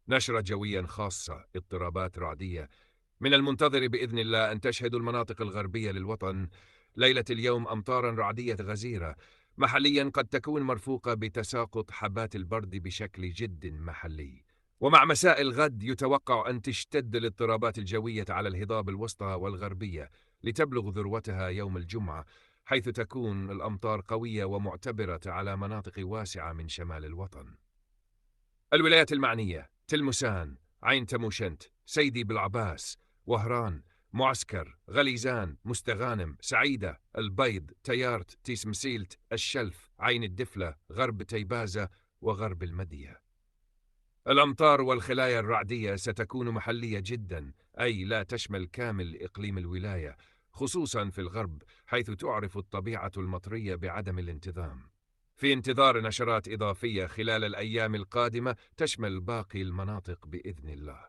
نشرة جويا خاصة، اضطرابات رعدية. من المنتظر بإذن الله أن تشهد المناطق الغربية للوطن ليلة اليوم أمطارا رعدية غزيرة، محليا قد تكون مرفوقة بتساقط حبات البرد بشكل جد محلي. ومع مساء الغد يتوقع أن تشتد الاضطرابات الجوية على الهضاب الوسطى والغربية لتبلغ ذروتها يوم الجمعة، حيث تكون الأمطار قوية ومعتبرة على مناطق واسعة من شمال الوطن. الولايات المعنية: تلمسان، عين تموشنت، سيدي بالعباس، وهران، معسكر، غليزان، مستغانم، سعيدة، البيض، تيارت، تيس مسيلت، الشلف، عين الدفلة، غرب تيبازة، وغرب المدية. الأمطار والخلايا الرعدية ستكون محلية جدا، أي لا تشمل كامل إقليم الولاية، خصوصا في الغرب، حيث تعرف الطبيعة المطرية بعدم الانتظام. في انتظار نشرات إضافية خلال الأيام القادمة تشمل باقي المناطق بإذن الله.